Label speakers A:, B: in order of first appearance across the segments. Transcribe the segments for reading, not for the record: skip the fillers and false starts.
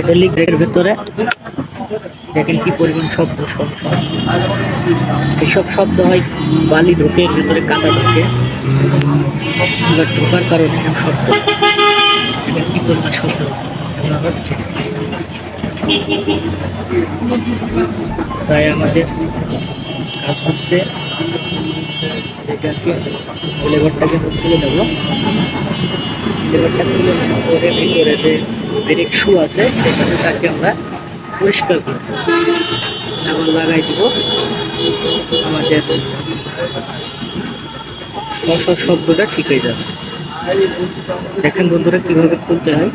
A: Hydraulic ব্রেকের ভিতরে দেখেন কি পরিমাণ শব্দ শব্দ এইসব শব্দ হয় বালি ঢোকে এর ভিতরে কাদা ঢোকে এবার ঢোকার কারণে শব্দ দেখেন কি পরিমাণ শব্দ হচ্ছে। তাই আমাদের কাজ হচ্ছে যেটাকে লেবারটাকে তুলে নেব। লেবারটা তুলে নেওয়ার পরে ভিতরে যে ব্রেক শু আছে সেখানে তাকে আমরা পরিষ্কার করব, আবার লাগাই দিব। আমাদের শব্দটা ঠিক হয়ে যাবে। দেখেন বন্ধুরা কিভাবে খুলতে হয়।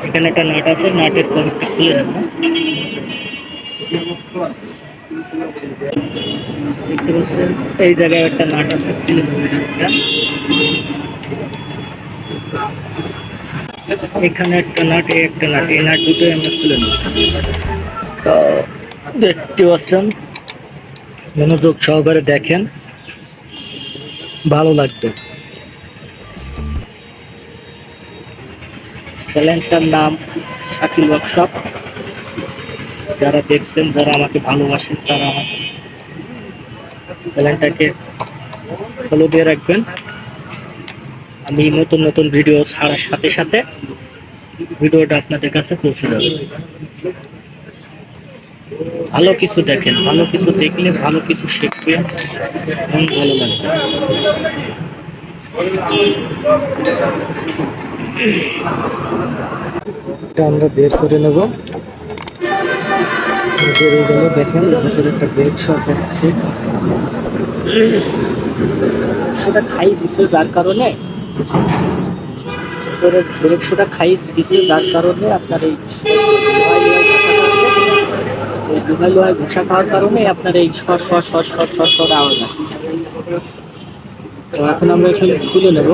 A: এখানে একটা নাট আছে, নাটের কভারটা খুলে নেব। দেখতে পাচ্ছেন এই জায়গায় একটা নাট আছে, খুলে নেব নাটটা। এখানে একটা নাট, একটা নাট, এই নাট দুটোই আমরা খুলে নেব। তো দেখতে পাচ্ছেন, মনোযোগ সহকারে দেখেন, ভালো লাগবে। চ্যানেলটার নাম শাকিল ওয়ার্কশপ। যারা দেখছেন, যারা আমাকে ভালোবাসেন, তারা আমার চ্যানেলটাকে ফলো দিয়ে রাখবেন। আমি নতুন নতুন ভিডিও ছাড়ার সাথে সাথে ভিডিওটা আপনাদের কাছে পৌঁছে যাবে। ভালো কিছু দেখেন, ভালো কিছু দেখলে ভালো কিছু শিখবেন, মন ভালো লাগবে। এটা আমরা বের করে নেব। দেখেন ভিতরে একটা ব্রেক শু আছে, সেটা খাই দিছে যার কারণে ভিতরে ব্রেক শুটা খাই দিছে যার কারণে আপনার এই লোহায় লোহায় ঘষা খাওয়ার কারণে আপনার এই সর আওয়াজ আসছে। তো এখন আমরা এখানে খুলে নেব।